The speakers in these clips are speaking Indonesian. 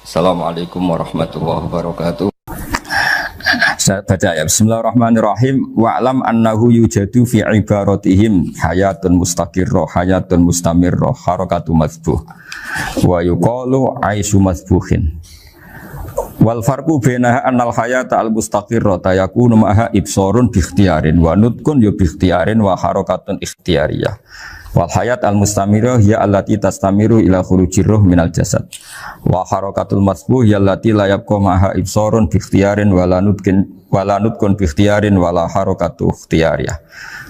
Assalamualaikum warahmatullahi wabarakatuh. Saya baca ya. Bismillahirrahmanirrahim. Wa'lam annahu yujadu fi ibaratihim hayatun mustaqirrah, hayatun mustamirrah, harakatu mazbuh. Wa yuqalu aisyu mazbuhin. Wal farqu bainaha annal hayata al mustaqirrah yakunu ma'aha ibsarun bi ikhtiyarin wa nutqun bi ikhtiyarin wa harakatun ikhtiyariyah. Wal hayat al mustamirah ya allati tastamiru ila khurujir ruh minal jasad. Wa harakatul masbuh ya allati la yabqa ma'aha ibsarun bi ikhtiyarin wa la nutqun bi ikhtiyarin wa la harakatu ikhtiyariyah.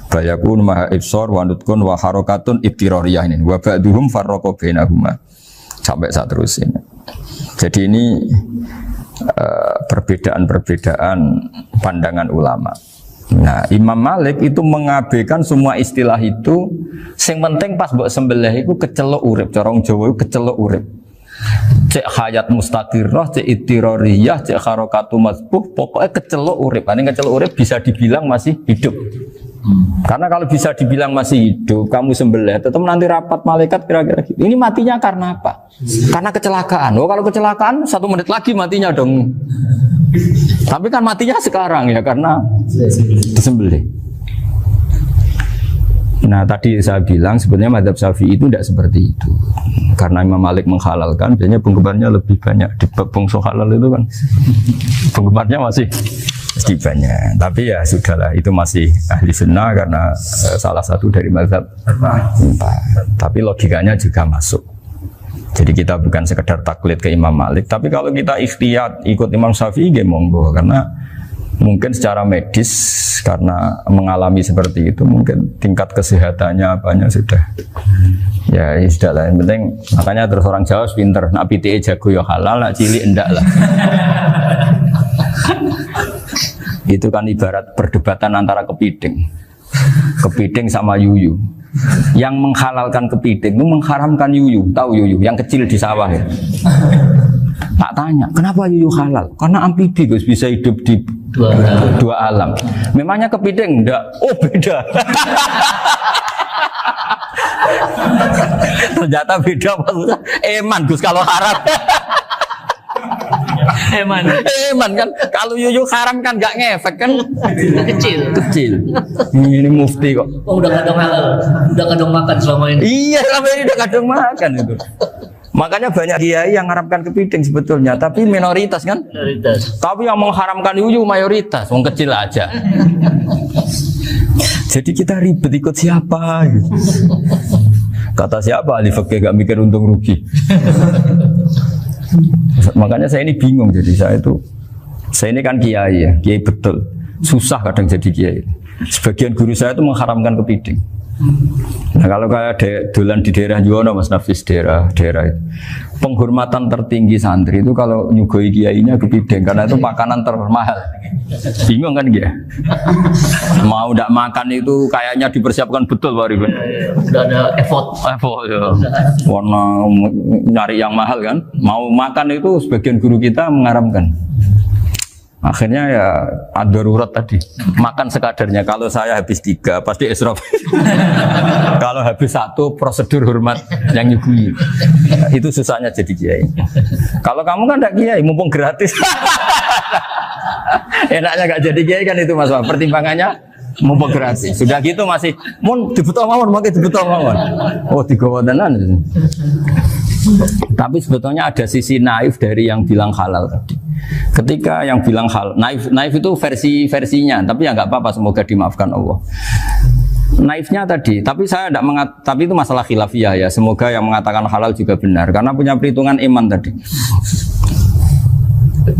Bal yakunu ma'aha ibsar wa nutqun wa harakatun ibtirariyah ini. Wa ba'duhum farraqa bainahuma. Sampai saat terus ini. Jadi ini perbedaan-perbedaan pandangan ulama. Nah, Imam Malik itu mengabaikan semua istilah itu. Sing penting pas mbok sembelih iku kecelok urip, cara wong Jawa iku kecelok urip. Cek hayat mustaqirrah, cek ittirariyah, cek harakatu mazbuh, pokoknya kecelok urip. Ini kecelok urip bisa dibilang masih hidup. Karena kalau bisa dibilang masih hidup, kamu sembelih, tetap nanti rapat malaikat kira-kira gitu. Ini matinya karena apa? Karena kecelakaan. Oh, kalau kecelakaan 1 menit lagi matinya dong. Tapi kan matinya sekarang ya karena disembelih. Nah tadi saya bilang sebenarnya mazhab Syafi'i itu tidak seperti itu. Karena Imam Malik menghalalkan, biasanya penggemarnya lebih banyak di bangsa halal itu kan. Penggemarnya masih banyak. Tapi ya sudahlah, itu masih ahli sunnah karena salah satu dari mazhab 4. Tapi logikanya juga masuk. Jadi kita bukan sekedar taklid ke Imam Malik, tapi kalau kita ikhtiyat ikut Imam Syafi'i, ya monggo. Karena mungkin secara medis, karena mengalami seperti itu, mungkin tingkat kesehatannya apanya sudah. Ya sudah lah, yang penting makanya terus orang Jawa pinter, nak PTE jago ya halal, nak cilik enggak lah. Itu kan ibarat perdebatan antara kepiting sama yuyu. Yang menghalalkan kepiting itu mengharamkan yuyu. Tahu yuyu yang kecil di sawah ya? Tak tanya, kenapa yuyu halal? Karena amfibi Gus, bisa hidup di dua alam. Memangnya kepiting enggak? Oh beda. Ternyata beda maksudnya. Eman Gus kalau haram. Eman kan kalau yuyu haram kan nggak ngefek kan, kecil. Ini mufti kok. Oh, udah kadang halal, udah kadang makan selama ini. Iya, selama ini udah kadang makan itu. Makanya banyak kiai yang mengharamkan kepiting sebetulnya, tapi minoritas kan. Minoritas. Tapi yang mengharamkan yuyu mayoritas, wong kecil aja. Jadi kita ribet ikut siapa? Gitu. Kata siapa ahli fikih gak mikir untung rugi. Makanya saya ini bingung, jadi saya ini kan kiai ya, kiai betul, susah kadang jadi kiai. Sebagian guru saya itu mengharamkan kepiting. Nah kalau kayak dolan di daerah Juwono, Mas Nafis daerah itu, penghormatan tertinggi santri itu kalau nyugoi kiainya kepiting, karena itu makanan termahal. Bingung kan dia? Mau tidak makan itu kayaknya dipersiapkan betul Pak Ribet. Udah ada effort ya. Warna nyari yang mahal kan. Mau makan itu sebagian guru kita mengharamkan. Akhirnya ya ada darurat tadi. Makan sekadarnya. Kalau saya habis 3 pasti israf. Kalau habis 1 prosedur hormat yang nyugui. Itu susahnya jadi kiai. Kalau kamu kan tidak kiai, mumpung gratis. Enaknya gak jadi kiai kan itu Mas. Pertimbangannya mumpung gratis. Sudah gitu masih mun dibutuh mawon, makai dibutuh mawon. Oh digawa tenan. Tapi sebetulnya ada sisi naif dari yang bilang halal tadi. Ketika yang bilang halal, naif itu versinya, tapi ya nggak apa-apa, semoga dimaafkan Allah. Naifnya tadi, tapi saya tidak tapi itu masalah khilafiyah ya. Semoga yang mengatakan halal juga benar, karena punya perhitungan iman tadi.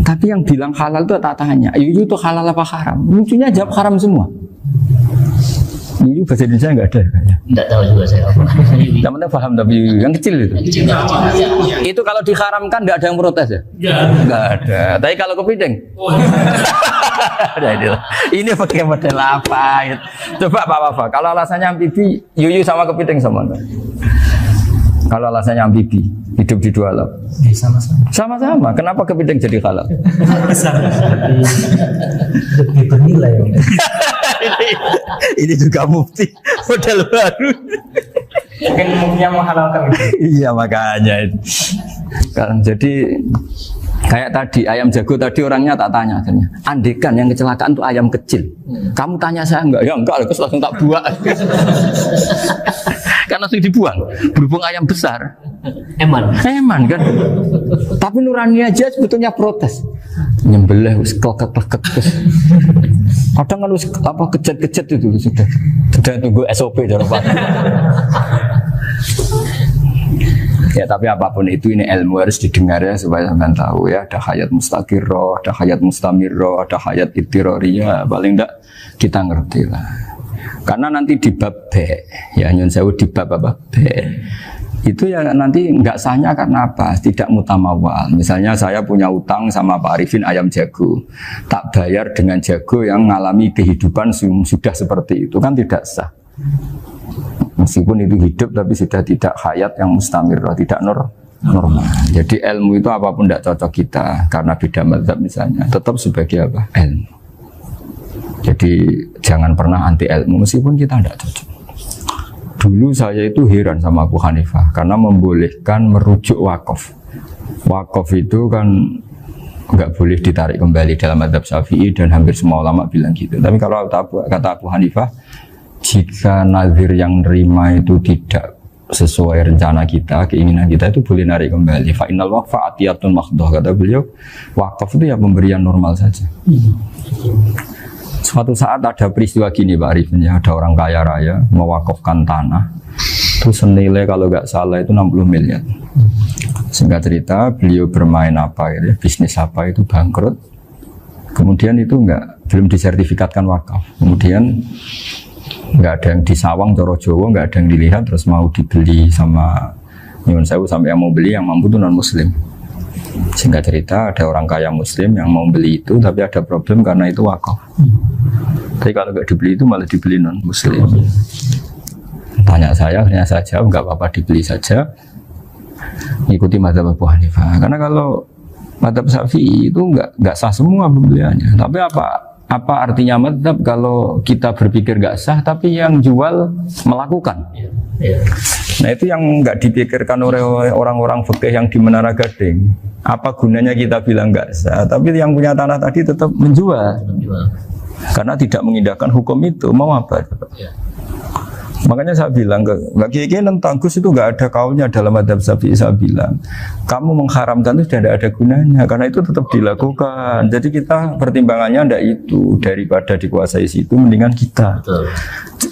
Tapi yang bilang halal itu tak tanya, yuyu itu halal apa haram? Lucunya jawab haram semua. Yuyu bahasa Indonesia nggak ada kayaknya. Nggak tahu juga saya apa. Yang penting paham tapi yuyu yang kecil itu. Itu kalau diharamkan nggak ada yang protes ya? Nggak ada. Tapi kalau kepiting? Ini pakai model apa? Coba Pak. Kalau alasannya amfibi, yuyu sama kepiting sama enggak? Kalau alasannya amfibi, hidup di 2 alam. Sama-sama. Kenapa kepiting jadi halal? Lebih bernilai. Ini juga mufti model baru. Mungkin muftinya menghalalkan. Iya makanya. Kan jadi kayak tadi ayam jago tadi orangnya tak tanya akhirnya. Andekan yang kecelakaan tuh ayam kecil. Kamu tanya saya enggak? Ya enggak, terus langsung tak buang. Kan langsung dibuang. Berhubung ayam besar. Eman kan. Tapi nurani aja sebetulnya protes. Nyembelih wis klekek-klekek terus. Kadang kan wis apa kejet-kejet itu sudah tunggu SOP dalam Pak. Ya tapi apapun itu ini ilmu harus didengar ya supaya sampean tahu ya ada hayat mustaqirroh, ada hayat mustamirroh, ada hayat ittiroriyah, paling enggak kita ngerti lah. Karena nanti di bab B, ya nyun sewu di bab apa B, itu ya nanti enggak sahnya karena apa? Tidak mutamawal. Misalnya saya punya utang sama Pak Arifin ayam jago, tak bayar dengan jago yang mengalami kehidupan sudah seperti itu kan tidak sah. Meskipun itu hidup tapi sudah tidak hayat yang mustamirroh, tidak normal. Jadi ilmu itu apapun tidak cocok kita karena beda mazhab misalnya, tetap sebagai apa? Ilmu. Jadi jangan pernah anti ilmu meskipun kita tidak cocok. Dulu saya itu heran sama Abu Hanifah karena membolehkan merujuk wakaf. Wakaf itu kan nggak boleh ditarik kembali dalam mazhab Syafi'i dan hampir semua ulama bilang gitu. Tapi kalau kata Abu Hanifah, jika nazir yang nerima itu tidak sesuai rencana kita, keinginan kita itu boleh narik kembali. Fa innal waqfa atiyatun makhdoh, kata beliau. Wakaf itu ya pemberian normal saja. Suatu saat ada peristiwa gini Pak Arifin ya, ada orang kaya raya mewakafkan tanah, terus senilai kalau nggak salah itu 60 miliar. Singkat cerita beliau bermain apa gitu, bisnis apa itu bangkrut. Kemudian itu belum disertifikatkan wakaf. Kemudian nggak ada yang disawang Coro Jowo, nggak ada yang dilihat, terus mau dibeli sama nyuwun sewu sampai yang mau beli yang mampu itu non muslim. Singkat cerita ada orang kaya muslim yang mau beli itu tapi ada problem karena itu wakaf. Tapi kalau nggak dibeli itu malah dibeli non muslim. Tanya saya, akhirnya saya jawab nggak apa-apa dibeli saja, ikuti mazhab Abu Hanifah. Karena kalau mazhab Syafi'i itu nggak sah semua pembeliannya. Tapi apa artinya mazhab kalau kita berpikir nggak sah tapi yang jual melakukan? Nah itu yang nggak dipikirkan oleh orang-orang fikih yang di Menara Gading. Apa gunanya kita bilang nggak sah, tapi yang punya tanah tadi tetap menjual karena tidak mengindahkan hukum itu. Mau apa? Makanya saya bilang bagi tentang Gus itu nggak ada kaulnya dalam mazhab Syafi'i. Saya bilang kamu mengharamkan itu tidak ada gunanya karena itu tetap dilakukan. Jadi kita pertimbangannya ndak itu, daripada dikuasai situ mendingan kita. Betul.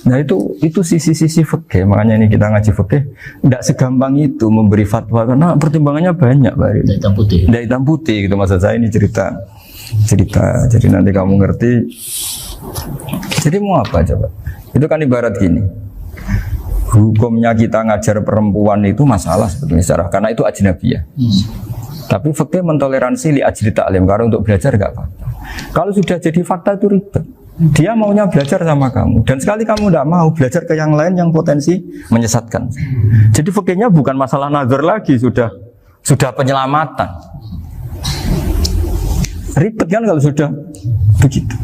Nah itu sisi-sisi fikih. Makanya ini kita ngaji fikih ndak segampang itu memberi fatwa karena pertimbangannya banyak Pak. Ndak hitam putih gitu maksud saya, ini cerita. Jadi nanti kamu ngerti. Jadi mau apa coba? Itu kan ibarat gini. Hukumnya kita ngajar perempuan itu masalah sebetulnya karena itu ajnabiyah. Tapi fikih mentoleransi li ajli ta'lim, karena untuk belajar enggak apa-apa. Kalau sudah jadi fakta itu ribet. Dia maunya belajar sama kamu dan sekali kamu tidak mau belajar ke yang lain yang potensi menyesatkan. Jadi fikihnya bukan masalah nazar lagi, sudah penyelamatan. Ribet kan kalau sudah begitu.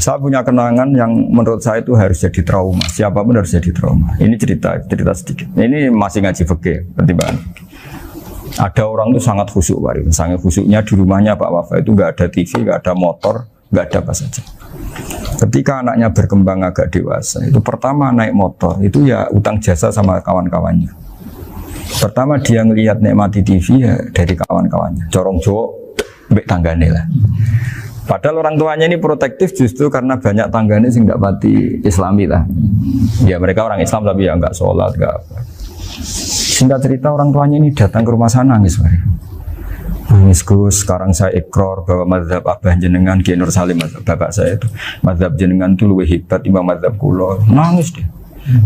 Saya punya kenangan yang menurut saya itu harus jadi trauma. Siapapun harus jadi trauma. Ini cerita sedikit. Ini masih ngaji fikih, pertimbangan. Ada orang itu sangat khusyuk, Pak. Sangat khusyuknya di rumahnya Pak Wafa itu nggak ada TV, nggak ada motor, nggak ada apa saja. Ketika anaknya berkembang agak dewasa, itu pertama naik motor, itu ya utang jasa sama kawan-kawannya. Pertama dia ngelihat nikmati TV ya dari kawan-kawannya. Corong Jawa, mbek tanggane lah. Padahal orang tuanya ini protektif justru karena banyak tangganya sih nggak pati Islami lah. Ya mereka orang Islam tapi ya nggak sholat, nggak apa. Singkat cerita orang tuanya ini datang ke rumah sana nangis, nangis Gus. Sekarang saya ikrar bahwa mazhab abah jenengan Ki Nur Salim, bapak saya itu mazhab jenengan itu lebih hebat timbang mazhab kula. Nangis dia.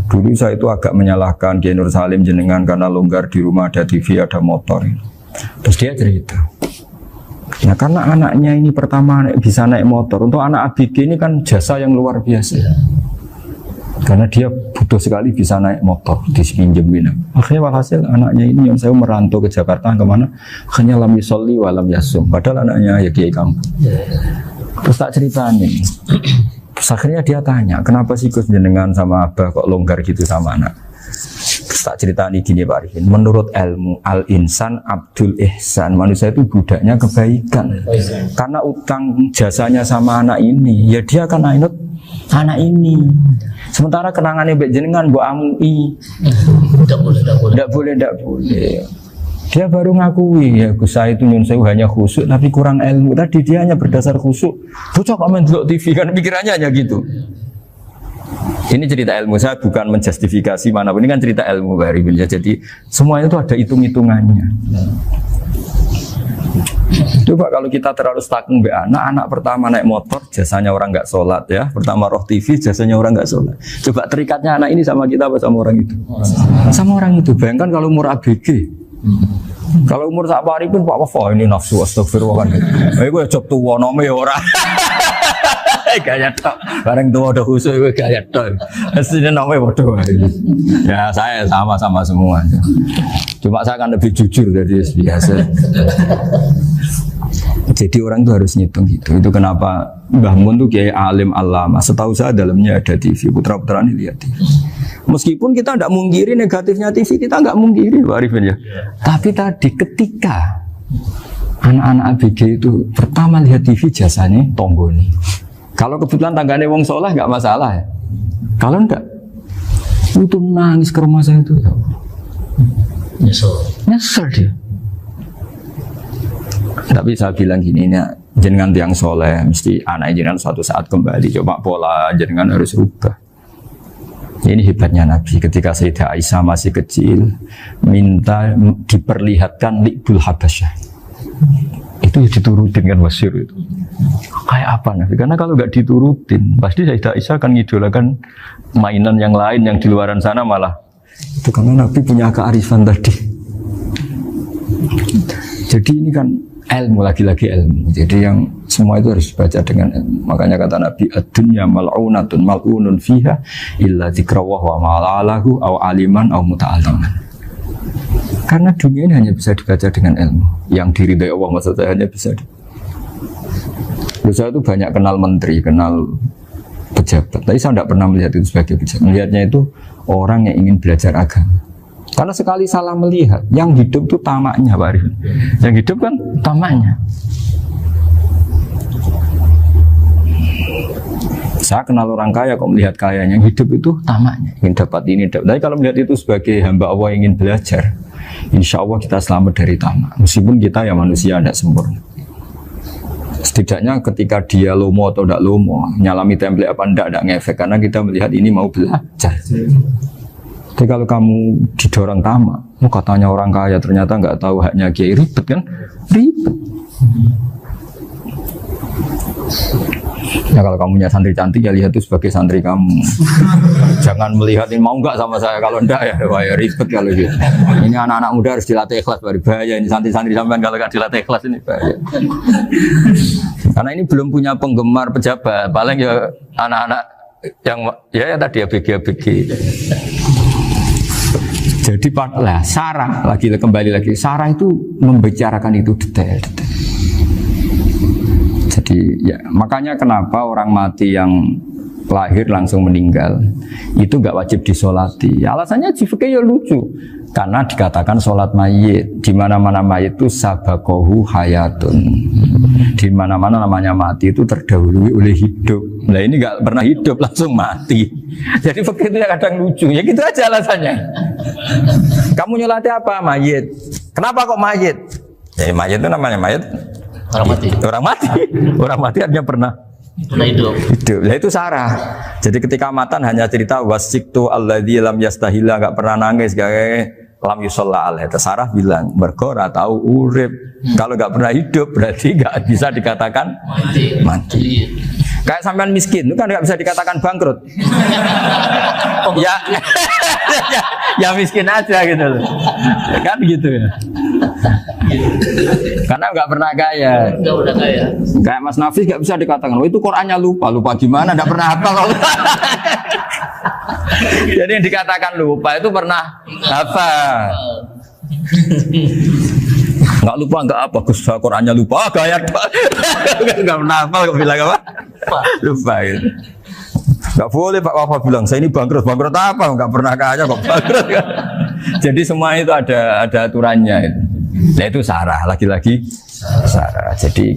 Dulu saya itu agak menyalahkan Ki Nur Salim jenengan karena longgar di rumah ada TV ada motor. Terus dia cerita. Nah karena anaknya ini pertama bisa naik motor, untuk anak ABG ini kan jasa yang luar biasa. Karena dia butuh sekali bisa naik motor, dipinjemin. Akhirnya walhasil anaknya ini yang saya merantau ke Jakarta kemana, hanya lam yusolli wa lam yasum. Padahal anaknya ya kiai kampung. Terus tak ceritain. Terus akhirnya dia tanya, kenapa sih Gus jenengan sama abah kok longgar gitu sama anak? Terus Tak ceritani gini Pak Arifin. Menurut ilmu al-insan abdul ihsan, manusia itu budaknya kebaikan. Karena utang jasanya sama anak ini, ya dia akan ainut anak ini. Sementara kenangannya mbek jenengan mbok amui. Tidak boleh. Dia baru ngakui ya Gus saya itu nyun sewu hanya khusyuk tapi kurang ilmu. Tadi dia hanya berdasar khusyuk. Bocah kok main delok TV kan pikirannya hanya gitu. Ini cerita ilmu, saya bukan menjustifikasi manapun, ini kan cerita ilmu Pak Arifin ya. Jadi semuanya itu ada hitung-hitungannya. Coba kalau kita terlalu stagnan be anak pertama naik motor jasanya orang nggak sholat ya, pertama roh TV jasanya orang nggak sholat. Coba terikatnya anak ini sama kita apa sama orang itu? Sama orang itu. Bayangkan kalau umur ABG. Kalau umur sak pari pun Pak Wafa ini nafsu astagfirullah kan. Gue job tua nome ora. Gaya tok. Bareng tua udah khusus gue gaya tok. Aslinya nome bodoh. Ya saya sama-sama semua. Cuma saya kan lebih jujur dari biasa. Jadi orang itu harus ngitung gitu. Itu kenapa Mbah Mun tuh kayak alim alama. Setahu saya dalamnya ada TV. Putra-putra ini lihat TV. Meskipun kita tidak mungkiri negatifnya TV, kita nggak mungkiri Pak Arifin ya. Tapi tadi ketika anak-anak ABG itu pertama lihat TV jasanya tonggoni. Kalau kebetulan tanggane wong soleh nggak masalah ya. Kalau enggak, itu nangis ke rumah saya itu. Nyesel dia. Tapi saya bilang gini, ini jenengan tiang soleh, mesti anak jenengan suatu saat kembali. Coba pola jenengan harus rubah. Ini hebatnya Nabi. Ketika Sayyidah Aisyah masih kecil, minta diperlihatkan Li'bul Habasyah. Itu ya diturutin kan Masyur itu. Kayak apa Nabi? Karena kalau nggak diturutin, pasti Sayyidah Aisyah akan ngidolakan mainan yang lain yang di luaran sana malah. Itu karena Nabi punya kearifan tadi. Jadi ini kan ilmu, lagi-lagi ilmu. Jadi yang semua itu harus dibaca dengan ilmu. Makanya kata Nabi, ad-dunya mal'unatun mal'unun fiha illa dzikrawah wa ma'alahu aw aliman aw muta'aliman. Karena dunia ini hanya bisa dibaca dengan ilmu. Yang diridai Allah maksud saya hanya bisa saya itu banyak kenal menteri, kenal pejabat. Tapi saya tidak pernah melihat itu sebagai pejabat. Melihatnya itu orang yang ingin belajar agama. Karena sekali salah melihat, yang hidup itu tamaknya Pak Arifin. Yang hidup kan tamaknya. Saya kenal orang kaya kok melihat kayanya, yang hidup itu tamaknya, ingin dapat ini, dapat. Tapi kalau melihat itu sebagai hamba Allah yang ingin belajar, insya Allah kita selamat dari tamak. Meskipun kita ya manusia tidak sempurna. Setidaknya ketika dia lomo atau tidak lomo, nyalami template apa tidak ngefek, karena kita melihat ini mau belajar. Tapi kalau kamu didorong tamak, katanya orang kaya ternyata nggak tahu haknya kiai, ribet kan? Ribet. Ya kalau kamu punya santri cantik ya lihat itu sebagai santri kamu. Jangan melihat ini mau nggak sama saya, kalau enggak ya wah ya ribet kalau gitu. Ini anak-anak muda harus dilatih ikhlas, baru bahaya ini santri-santri sampean kalau nggak dilatih ikhlas ini bahaya. Karena ini belum punya penggemar pejabat, paling ya anak-anak yang ya tadi ABG. Jadi lah Sarah lagi kembali lagi Sarah itu membicarakan itu detail. Jadi ya makanya kenapa orang mati yang lahir langsung meninggal itu nggak wajib disolati. Alasannya jifke ya lucu karena dikatakan sholat mayit di mana-mana mayit itu sabakohu hayatun. Di mana-mana namanya mati itu terdahului oleh hidup. Nah ini nggak pernah hidup langsung mati. Jadi begitu ya kadang lucu. Ya gitu aja alasannya. Kamu nyolati apa? Mayit. Kenapa kok mayit? Ya mayit itu namanya mayit. Orang mati. Orang mati. Orang mati artinya pernah hidup. Ya itu Sarah. Jadi ketika matan hanya cerita wasiktu alladzi lam yastahila, enggak pernah nangis, lam yusalla alaihi. Sarah bilang mergo ora tahu urip. Kalau enggak pernah hidup berarti enggak bisa dikatakan mati. Kayak sampean miskin itu kan enggak bisa dikatakan bangkrut. ya miskin aja gitu loh. Ya kan gitu ya. Karena nggak pernah kaya. Nggak pernah kaya. Kayak Mas Nafis nggak bisa dikatakan, oh itu Qurannya lupa gimana? Nggak pernah hafal. Jadi yang dikatakan lupa itu pernah hafal. Nggak lupa nggak apa, Gus Qurannya lupa, gaya nggak pernah hafal, kok bilang apa? Lupa gitu. Nggak boleh Pak Wafa bilang, saya ini bangkrut apa? Nggak pernah kaya kok bangkrut kan? Jadi semua itu ada aturannya itu. Nah itu sarah, lagi-lagi sarah. Jadi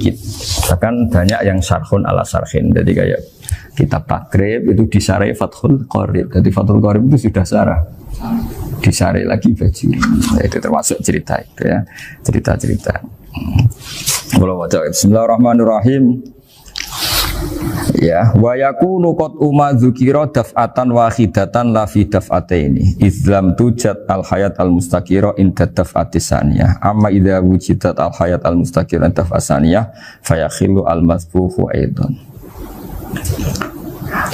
kan banyak yang syarhun ala syarhin. Jadi kayak kitab takrib itu disarai Fathul Qorib. Jadi Fathul Qorib itu sudah sarah. Disarai lagi Bajuri. Nah, itu termasuk cerita itu ya. Cerita-cerita. Bismillahirrahmanirrahim. Ya, wa yakunu qad umma dzukira daf'atan wahidatan la fi daf'ataini. Islam tujad al hayat al mustaqira inda daf'atis saniyah. Amma idza wujidat al hayat al mustaqira inda daf'as saniyah fayakhilu al masbuhu aidan.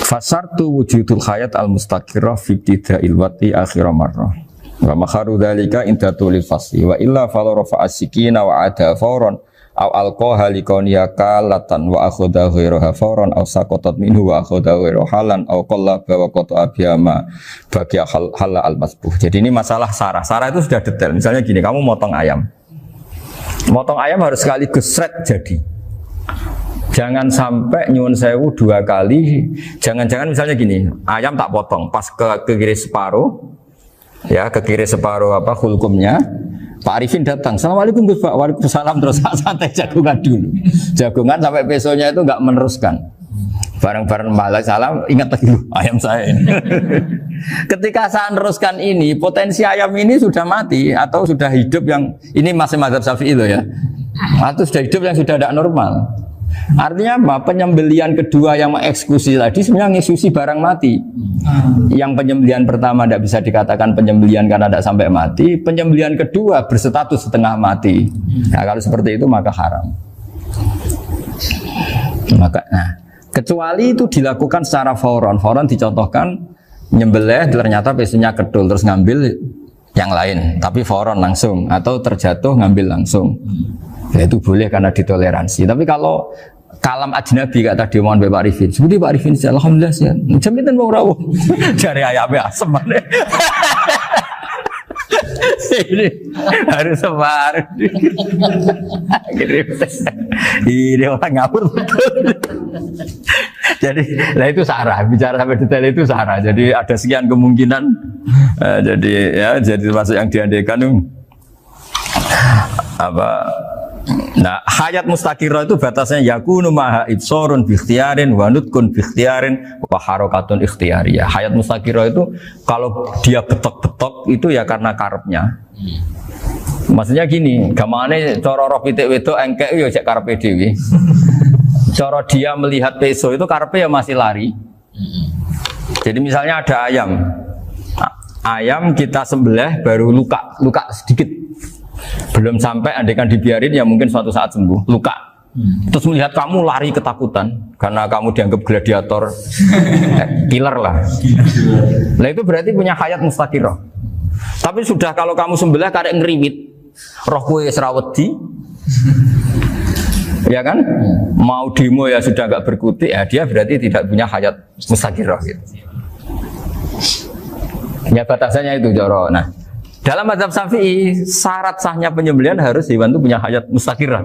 Fasartu wujudul hayat al mustaqira fi ibtida'il wati akhir marrah. Wa makharu dzalika inda tulil fasli wa illa fala rafa'a sikina wa ada fawran aw alqaha liqaniya kalatan wa akhadha ghairaha fawran aw saqatat minhu wa akhadha ghairu halan aw qallaba wa qata abiyama bagi hal al masbuh. Jadi ini masalah sarah. Sarah itu sudah detail. Misalnya gini, kamu motong ayam. Motong ayam harus sekaligus shred jadi. Jangan sampai nyuwun sewu 2 kali. Jangan-jangan misalnya gini, ayam tak potong pas ke kiri separuh. Ya, ke kiri separuh apa hulkumnya. Pak Arifin datang, Assalamualaikum Gus Pak, waalaikumsalam, terus santai jagungan dulu. Jagungan sampai besoknya itu enggak meneruskan. Bareng-bareng malah salam, ingat lagi ayam saya ini. Ketika saya meneruskan ini, potensi ayam ini sudah mati atau sudah hidup yang ini masih mazhab Syafi'i loh ya. Atau sudah hidup yang sudah tidak normal. Artinya apa? Penyembelian kedua yang mengeksekusi tadi sebenarnya mengeksekusi barang mati. Yang penyembelian pertama tidak bisa dikatakan penyembelian karena tidak sampai mati. Penyembelian kedua berstatus setengah mati. Nah, kalau seperti itu maka haram. Kecuali itu dilakukan secara fauron. Fauron dicontohkan nyembelih ternyata pesunya kedul terus ngambil yang lain. Tapi fauron langsung atau terjatuh ngambil langsung. Ya itu boleh karena ditoleransi. Tapi kalau kalam ajnabi kata tadi mohon Pak Arifin, seperti Pak Arifin alhamdulillah sih. Jaminan mau rawuh. Cari ayamnya asem mana? Ini harus sebar. Ini orang ngawur betul. Jadi, lah itu sarah. Bicara sampai detail itu sarah. Jadi ada sekian kemungkinan. Jadi ya, jadi termasuk yang diandaikan apa? Nah, hayat mustaqirah itu batasnya yakunu maha ibsorun biikhtiarin wa nutkun biikhtiarin wa harakatun ikhtiyariyah. Hayat mustaqirah itu kalau dia betok-betok itu ya karena karepnya. Maksudnya gini, gamane cara roh pitik wedok engkek yo cek karepe dhewe. Cara dia melihat peso itu karepe ya masih lari. Jadi misalnya ada ayam. Ayam kita sembelih baru luka sedikit. Belum sampai andaikan dibiarin ya mungkin suatu saat sembuh, luka. Terus melihat kamu lari ketakutan karena kamu dianggap gladiator, killer lah. Nah itu berarti punya hayat mustaqirah. Tapi sudah kalau kamu sembelih karek ngeriwit, roh kowe serawedi, ya kan? Mau demo ya sudah nggak berkutik, ya dia berarti tidak punya hayat mustaqirah gitu. Ya batasannya itu Joro. Nah, dalam mazhab Syafi'i syarat sahnya penyembelihan harus hewan itu punya hayat mustaqirah.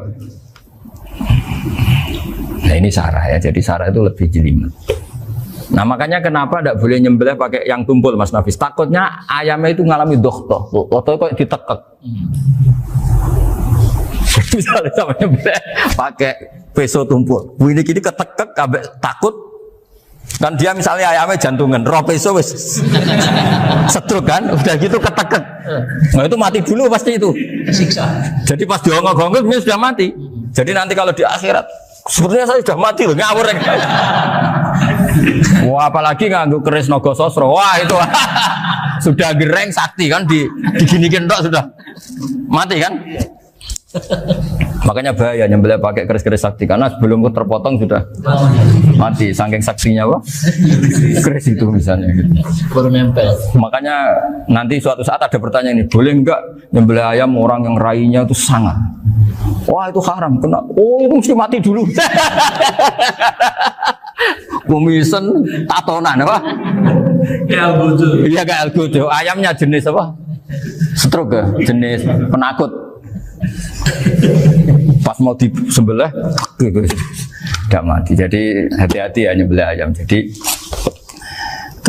Nah ini sarah ya, jadi sarah itu lebih jelimet. Nah makanya kenapa tidak boleh nyembelih pakai yang tumpul Mas Nafis? Takutnya ayamnya itu ngalami dohtoh, atau kok ditekek. Misalnya sama nyembelih pakai peso tumpul, ini kini ketekek, takut. Kan dia misalnya ayamnya jantungan, roh peso wis setruk kan, udah gitu ketekek. Nah itu mati dulu pasti itu. Siksa. Jadi pas diongok-ongok dia sudah mati. Jadi nanti kalau di akhirat, sepertinya saya sudah mati loh, ngawur. Wah apalagi nganggo keris naga sosro, wah itu sudah gereng sakti kan, diginikin tok sudah mati kan. Makanya bahaya nyembelih pakai keris-keris sakti karena sebelum terpotong sudah mati saking saksinya apa? Keris itu misalnya gitu. Baru nempel. Makanya nanti suatu saat ada pertanyaan ini, boleh enggak nyembelih ayam orang yang rainya itu sangat? Wah itu haram, kena. Oh itu mesti mati dulu. Kumisen tatonan apa? Ya betul. Iya kayak algojo. Ayamnya jenis apa? Stroke ya? Jenis penakut. Pas mau disembelih tidak mati. Jadi hati-hati ya nyembelih ayam. Jadi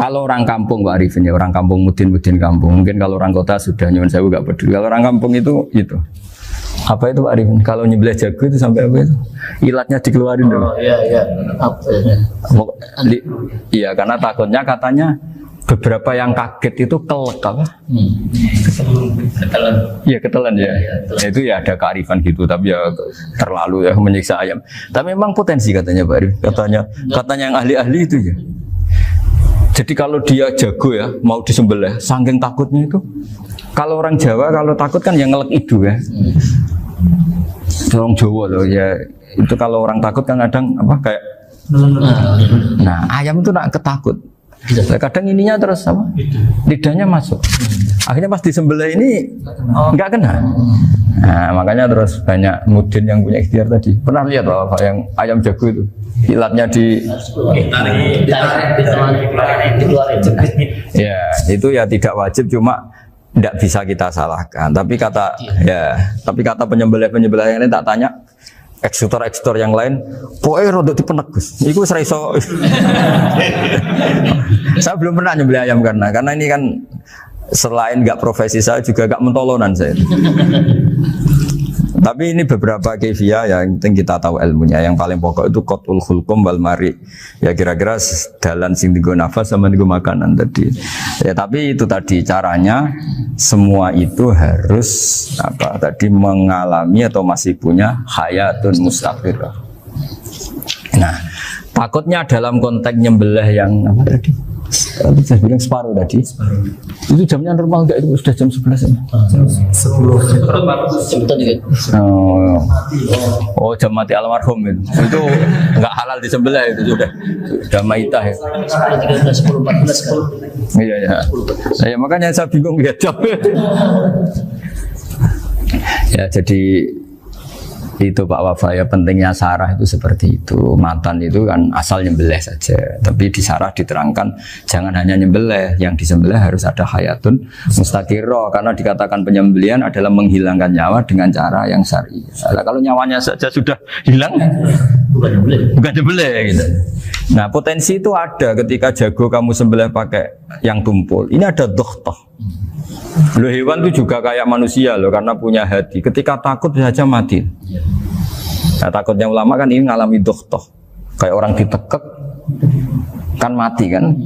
Kalau orang kampung Pak Arifin ya, orang kampung mudin kampung. Mungkin kalau orang kota sudah nyuwun sewu gak peduli. Kalau orang kampung itu apa itu Pak Arifin? Kalau nyembelih jago itu sampai apa itu? Ilatnya dikeluarin dulu. Oh iya. Apa ya? Iya, karena takutnya katanya beberapa yang kaget itu kelek apa? Ketelan. Iya ketelan ya. Ya, itu ya ada kearifan gitu, tapi ya terlalu ya menyiksa ayam. Tapi memang potensi katanya Pak Arif. Katanya yang ahli-ahli itu ya. Jadi kalau dia jago ya mau disembelih, saking takutnya itu. Kalau orang Jawa kalau takut kan yang ngelek idu ya. Orang Jawa loh ya. Itu kalau orang takut kan kadang apa kayak. Nah ayam itu nak ketakut. Kadang ininya terus apa? Lidahnya masuk. Akhirnya pas disembelih ini nggak kena. Nah, makanya terus banyak mudin yang punya ikhtiar tadi. Pernah lihat apa yang ayam jago itu? Ilatnya ya, itu ya tidak wajib, cuma tidak bisa kita salahkan. Tapi kata penyembelih yang lain tak tanya. Eksekutor yang lain, pokoknya rodok dipenek Gus. Iku seraiso. Saya belum pernah nyembelih ayam karena ini kan selain nggak profesi saya juga nggak mentolonan saya. Tapi ini beberapa kefiah yang penting kita tahu ilmunya. Yang paling pokok itu qatul khulqum wal mari. Ya kira-kira dalan sing dienggo nafas sama dienggo makanan tadi. Ya tapi itu tadi caranya semua itu harus mengalami atau masih punya hayatun mustaqirah. Nah, takutnya dalam konteks nyembelih yang apa tadi? Kalau saya bilang separuh tadi. Itu jamnya normal enggak, itu sudah jam 11 ya? Jam 10. Oh, jam mati almarhum itu. Itu enggak halal disembelih itu sudah maitah ya. 10:14 kan. Iya. Ya makanya saya bingung ya jam. Ya jadi itu Pak Wafa ya, pentingnya sarah itu seperti itu. Matan itu kan asal nyembelih saja, tapi di sarah diterangkan jangan hanya nyembelih, yang disembelih harus ada hayatun mustaqirah, karena dikatakan penyembelihan adalah menghilangkan nyawa dengan cara yang syar'i. Nah, kalau nyawanya saja sudah hilang bukan nyembelih gitu. Nah potensi itu ada ketika jago kamu sembelih pakai yang tumpul. Ini ada dohtoh. Loh, hewan itu juga kayak manusia loh, karena punya hati. Ketika takut bisa saja mati. Nah, takutnya ulama kan ini ngalami dohtoh. Kayak orang ditekek kan mati kan,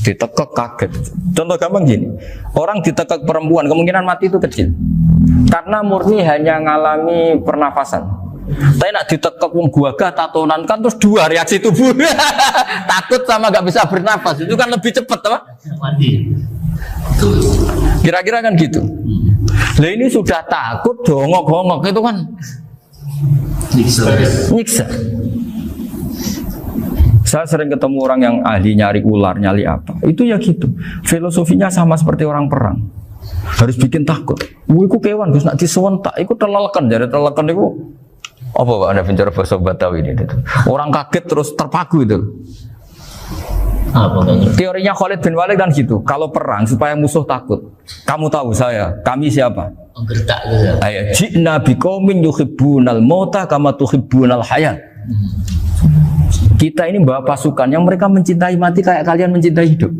ditekek kaget. Contoh gampang gini, orang ditekek perempuan kemungkinan mati itu kecil, karena murni hanya ngalami pernafasan. Tapi nak ditekek wong gagah tatonan kan terus dua reaksi tubuh. Takut sama gak bisa bernafas, itu kan lebih cepat apa? Mati. Kira-kira kan gitu. Lah ini sudah takut dongok-dongok itu kan nyiksa. Saya sering ketemu orang yang ahli nyari ular, nyari apa. Itu ya gitu. Filosofinya sama seperti orang perang. Harus bikin takut. Iku kewan Gus nak disewentak, iku telelekan, jadi telelekan iku apa Pak Anda bicara bahasa Batawi ini? Orang kaget terus terpaku itu. Teorinya Khalid bin Walid kan gitu. Kalau perang supaya musuh takut. Kamu tahu kami siapa? Gertak gitu. Ayat ji'na biqaumin yuhibbunal mauta kama tuhibbunal hayat. Kita ini bawa pasukan yang mereka mencintai mati kayak kalian mencintai hidup.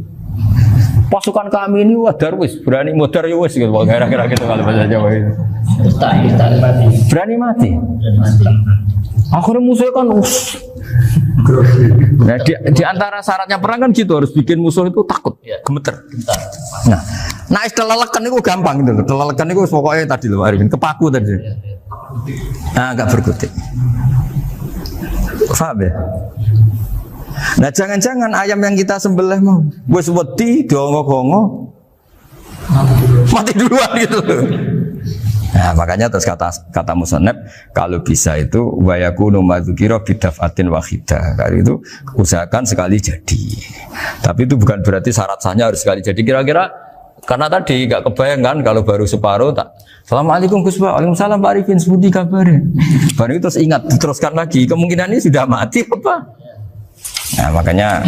Pasukan kami ini darwis, berani modar ya wis gitu. Kira-kira gitu kalau bahasa Jawa itu. Berani mati. Akhirnya musuhnya kan nah, di antara syaratnya perang kan gitu, harus bikin musuh itu takut, gemeter. Nah istilah lelekan itu gampang gitu. Lelekan itu pokoknya tadi loh Arifin, kepaku tadi. Nah agak berkutik. Paham ya? Nah jangan-jangan ayam yang kita sembelih mau wis wedi dongok-dongok mati duluan gitu. Nah makanya terus kata musannaf kalau bisa itu wa yakunu madzukira bidafatin wahidah. Kalau itu usahakan sekali jadi. Tapi itu bukan berarti syarat sahnya harus sekali jadi. Kira-kira karena tadi nggak kebayangkan kalau baru separuh tak. Assalamualaikum Gus Pak. Waalaikumsalam Pak Arifin. Sebudi kabarnya. Baru itu terus ingat diteruskan lagi. Kemungkinan ini sudah mati apa? Nah makanya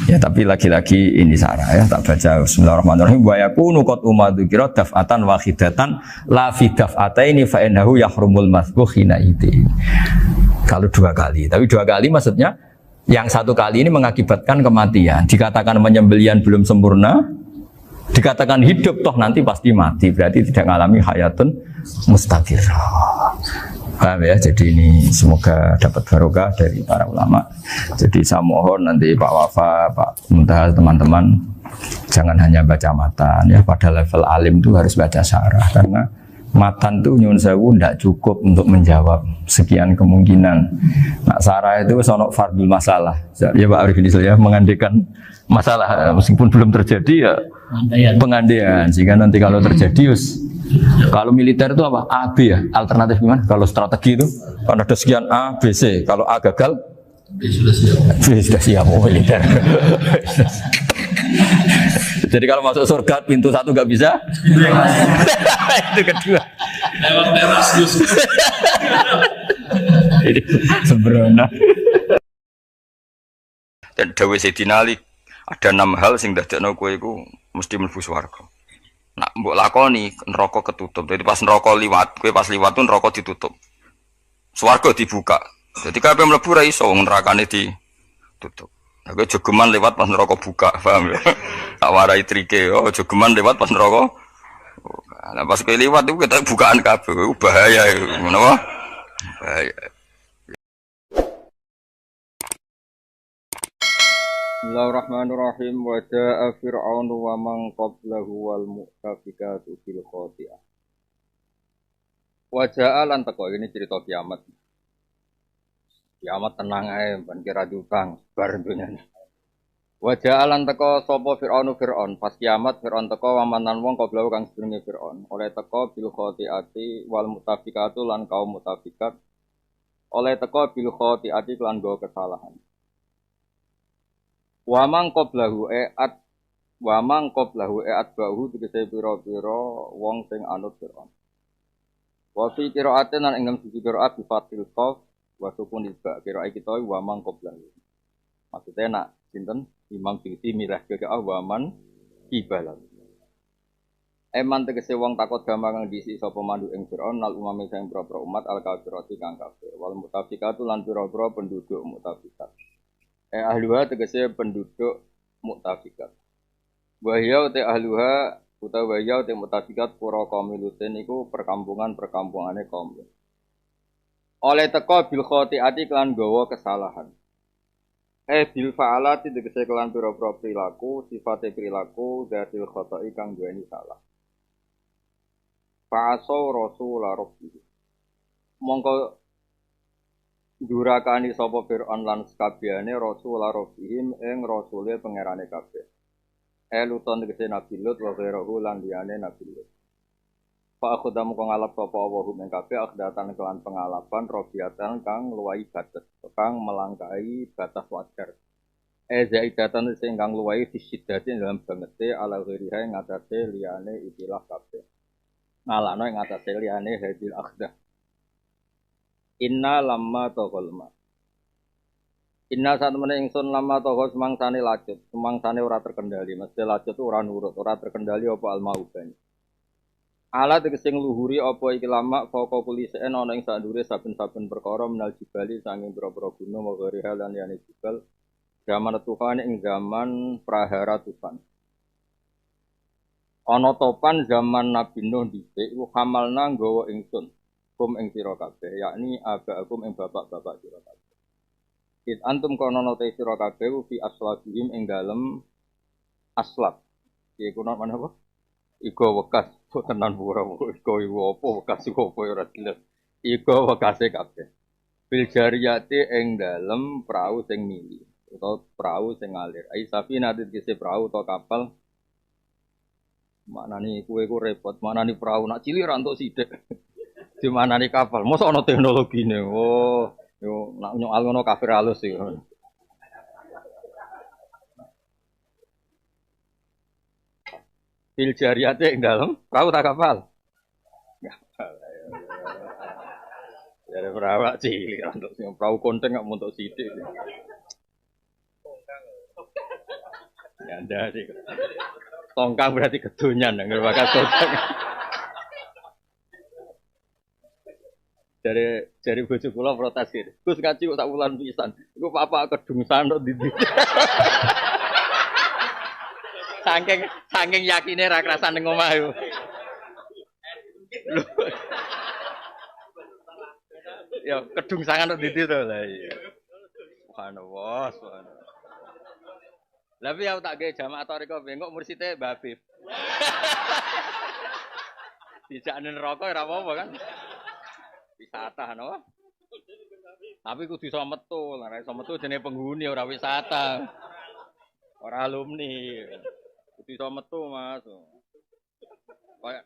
ya tapi lagi-lagi ini sarah ya, tak baca bismillahirrahmanirrahim wa yakunu qad umadzukira daf'atan wahidatan la fi daf'ataini fa innahu yahrumul masbuh hina itu. Kalau dua kali, tapi dua kali maksudnya Yang satu kali ini mengakibatkan kematian. Dikatakan penyembelian belum sempurna, dikatakan hidup toh nanti pasti mati. Berarti tidak mengalami hayatun mustaqirrah. Paham ya? Jadi ini semoga dapat barokah dari para ulama. Jadi saya mohon nanti Pak Wafa, Pak Muntaha, teman-teman jangan hanya baca matan ya. Pada level alim itu harus baca syarah karena matan itu nyun sewu tidak cukup untuk menjawab sekian kemungkinan. Nah, sarah itu sonok fardul masalah. Ya Pak Arif ini saya mengandekan masalah meskipun belum terjadi ya pengandaian. Sehingga nanti kalau terjadi kalau militer itu apa? A, B ya. Alternatif gimana? Kalau strategi itu kalau ada sekian A, B, C. Kalau A gagal B sudah siap militer. Jadi kalau masuk surga pintu satu nggak bisa, itu kedua. Lewat teras ini sembrono. Dan Dawe Sayyidina Ali ada 6 hal sing dadekno kowe iku mesti mlebu swarga. Nak mbok lakoni neraka ketutup. Jadi pas neraka liwat, kowe pas liwat tuh neraka ditutup. Swarga dibuka. Jadi kabeh mlebu ra iso nerakane ditutup. Nah, kowe jogeman lewat pas neraka buka, paham ya? Tak warai trike, oh jogeman lewat pas neraka. Nah, pas kowe liwat itu kita bukaan kabeh, bahaya itu. Menapa? Bahaya. Bismillahirrahmanirrahim. Wa jaa fir'aun wa man qablahu wal mu'tafikatu bil khati'ah. Wa jaa lan teko ini cerita kiamat. Kiamat tenang ae, ban kira diutang bar dunyane. Wa jaa lan teko sapa Fir'aun pas kiamat Fir'aun teko wamanan wong qablahu kang sedurunge Fir'aun. Oleh teko bil khati'ati wal mu'tafikatu lan kaum mu'tafikat. Oleh teko bil khati'ati lan go kesalahan. Wa man qablahu bahu tegese pira-pira wong sing anut Fir'aun. Wa fi qira'atin lan ing siji qira'at bi fatil qaf wa sukun ilba qira'ah kita wa man qablahu. Maksudnya nak sinten Imam Suyuti milah ke wa man qibala. Eman tegese wong takut gambar kang diisi sapa mandu ing Fir'aun nal umame sing pira-pira umat al kafirati kang kafir wal mutafikatu lan pira-pira penduduk mutafikat. Ahluha tegese penduduk muktafikat. Wahya te ahluha utawa wahya te muktafikat pura qaumilutin iku perkampungan-perkampungane kaum. Oleh teka bil khotiati kelan gawa kesalahan. Bil fa'alati tegese kelan pira-pira perilaku, sifate perilaku zatil khotai kang duweni salah. Fa'asau rasul rabbi. Mongko durakani sapa Fir'aun lan sakabehane rasul rabbihim ing rasule pangerane kabeh. Luton tegese Nabi Lut wa ghairuhu lan liyane Nabi Lut. Fa akhdamu kang ngalap sapa wa hum ing kabeh akhdatan kelan pengalapan robiatan kang luwahi batas, kang melangkai batas wajar. Zaidatan sing kang luwahi fisidati dalam bangete ala ghairiha ing atase liyane ikilah kabeh. Ngalano ing atase liyane hadil akhdah. Inna lamma toghol ma. Inna saat mana ingsun lamma toghol semangsane lacut, semangsane ora terkendali. Mesti lacut ora nurut, ora terkendali apa almauban. Ala tegese ngluhuri apa iki lama foko kulisen ana ing sadure saben-saben perkara menal jibali sanging boro-boro gunung wa ghairi lan liyane jibal. Zaman Tuhan ing zaman prahara tufan. Ana topan zaman Nabi Nuh dhisik hamalna nggawa ingsun. Kum ing sira kabeh yakni abaakum ing bapak-bapak sira kabeh. It antum kono te sira kabeh fi aslabihim ing dalem aslab. Iku nang mana apa? Iku wekas tenan pura iku apa wekas iku apa ora jelas. Iku wekase kabeh. Bil jariyati ing dalem prau sing mili utawa prau sing ngalir. Ai safinah tegese prau utawa kapal. Maknane kuwe ku repot, maknane prau nak cilik ra entuk sithik. Di mana nih kapal? Masa ono teknologi nih? Oh, yo nak nyoal ngono kafir halus sih. Bil jariyate ing dalem perahu tak kapal. Ya perahu cilik untuk sing perahu konteng gak untuk sithik. Ya ndak sih. Tongkang berarti kedonyan nang bakat tongkang. Dari bojo kula protes gitu. Gus ngaji kok sak wulan pisan. Iku papa kedungsan kok ndi. Saking yakine ra krasan ning omah yo. Ya kedungsangan kok ndi to lah iya. Subhanallah, subhanallah. Tapi aku tak gawe jamaah toriko bengok mursite Mbah Habib. Dijakne neraka ora apa-apa kan. Wisata napa? Tapi kudu iso metu, ora iso metu jenenge penghuni ora wisata. Ora alumni. Kudu iso metu, Mas. Kayak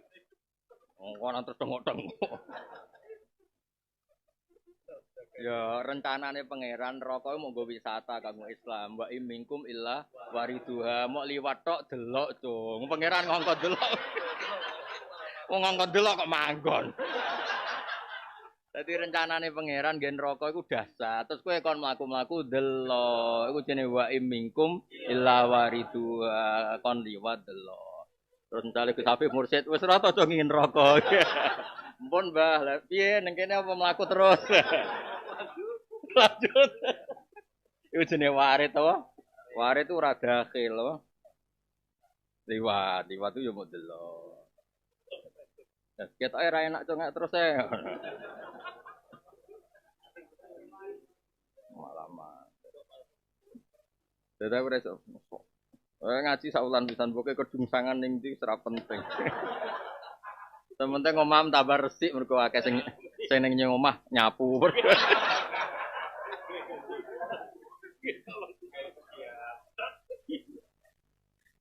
ngono terus tengok-tengok. Ya rencanane pangeran neraka mau nggo wisata kanggo Islam. Wa imingkum illa wariduha. Mok liwat tok delok, Cung. Pangeran ngongkon delok. Wong ngongkon delok kok manggon. Dadi rencanane pangeran gen neraka iku dahsyat. Terus kowe kon mlaku-mlaku delok. Iku jenenge wa imingkum illa wariduha. Kon liwat delok. Terus misale Gus Habib mursyid wis ora tau ngingin neraka. Ampun Mbah, lha piye ning kene apa mlaku terus? Lanjut. Iku jenenge warit apa? Warit itu ora dakhil apa? Liwat itu yo mau delok. Nah, ketoke ora enak congak terus e. Malaman. Dadi ora iso. Ngaji saulan pisan pokoke kedungsangan ning ndi ora penting. Sementing omah tambah resik mergo akeh sing ning omah nyapu.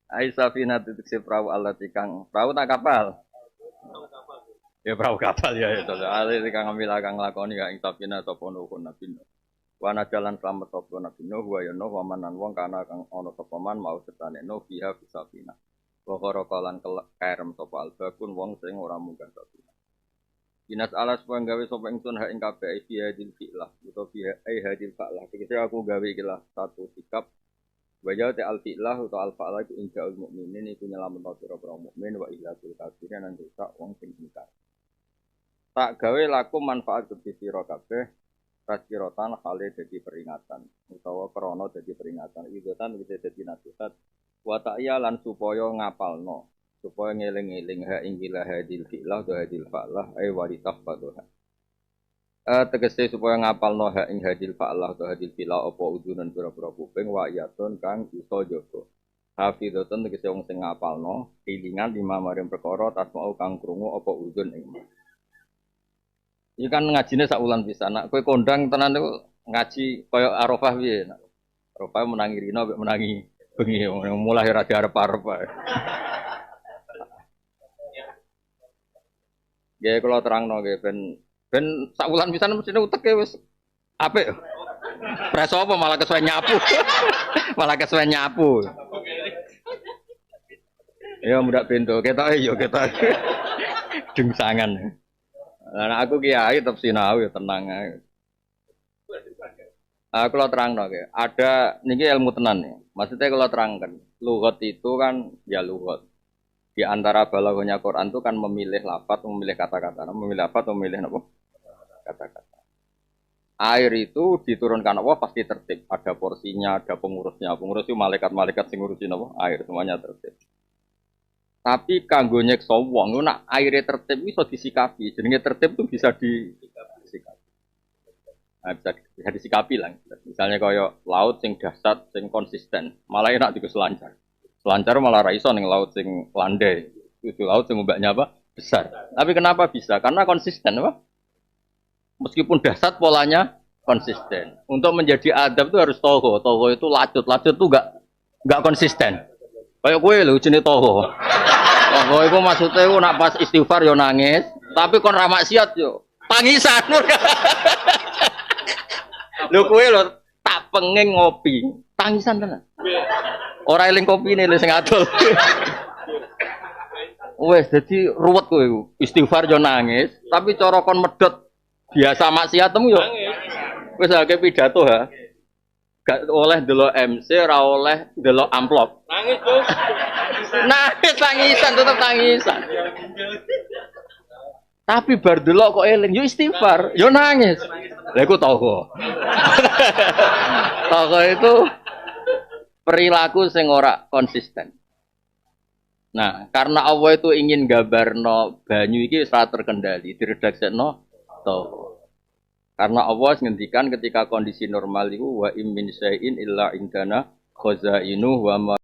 Aisafina titik si perahu Allah tikang perahu tak kapal. Ya perahu kapal ya itu. Ali tikang ambil akang lakoni ya Aisafina sapa nuhun nabi. Wana jalan selamat sapa nabi Nuh wa ya Nuh wa manan wong kana kang ana sapa man mau setane Nuh biha bisafina. Wa qaraqalan kairem sapa albakun wong sing ora munggah safina. Dinas alas pun gawe sapa ingsun hak ing kabeh fi hadil fi'lah utawa fi hadil fa'lah. Iki aku gawe iki lah satu sikap wajah te al fi'lah utawa al fa'lah itu injaul mukminin iku nyelametno pira-pira mukmin wa ilatul kafirin lan rusak wong sing ingkar. Tak gawe laku manfaat kedhi sira kabeh raskirotan hale dadi peringatan utawa krana dadi peringatan idotan bisa dadi nasihat wa ta'ya lan supaya ngapalno supaya ngeling-eling ha inggilah hadil fi'lah wa hadil fa'lah ay waritah fadha. Tegese supaya ngapalno ha ing hadil fa'lah wa hadil fi'lah apa udunan pira-pira kuping wa yatun kang iso jaga. Hafidhatun tegese wong sing ngapalno ilingan lima maring perkara tasmau kang krungu apa udun ing. Iki kan ngajine sak wulan pisan. Nek kowe kondang tenan niku ngaji kaya Arafah piye. Arafah menangi rino mek menangi bengi mulai ra diarep-arep wae. Nggih kula terangno nggih ben sak wulan pisan mesti uteke wis apik. Preso apa malah kesuwen nyapu. Malah kesuwen nyapu. Ya mudak bento ketoke yo ketoke. Dungsangan. Lah aku kiai tetep sinau ya tenang ae. Kalau terangno nggih, ada niki ilmu tenan ya. Maksudnya kalau terangkan, lughat itu kan ya lughat. Di antara balaghahnya Quran itu kan memilih lafaz, memilih kata-kata, memilih lafaz, memilih apa? Kata-kata. Air itu diturunkan Allah pasti tertib, ada porsinya, ada pengurusnya. Pengurus itu malaikat-malaikat sing ngurusin apa? Air semuanya tertib. Tapi kanggo nyekso wong nak aire tertib iso disikapi. Jenenge tertib itu bisa disikapi. Nah, bisa disikapi lah. Misalnya kaya laut sing dahsyat, sing konsisten, malah enak diku selancar. Selancar malah ra iso ning laut sing landai. Itu laut sing ombaknya apa? Besar. Tapi kenapa bisa? Karena konsisten apa? Meskipun dahsyat polanya konsisten. Untuk menjadi adab itu harus toho. Toho itu lacut. Lacut itu enggak konsisten. Kayak kowe lho jenenge toho. Toho iku maksude ku nak pas istighfar yo nangis, tapi kon ra maksiat yo tangisan. Lho kowe lho tak pengen ngopi, tangisan tenan. Ora eling kopine lho sing adol. Wes dadi ruwet kowe istighfar yo nangis, tapi cara kon medhot biasa maksiatmu yo wis akeh pidato ha. Gak oleh delok MC, ora oleh delok amplop. Nangis, Bos. Nangis tangisan, tetep tangisan. Tapi bar delok kok eling, yo istighfar, yo nangis. Lah iku toko. Toko itu perilaku sing ora konsisten. Nah, karena Allah itu ingin gambarno banyu iki ora terkendali, diredaksekno toko. Karena Allah ngendikan ketika kondisi normal itu wa im min syai'in illa indana khazainu wa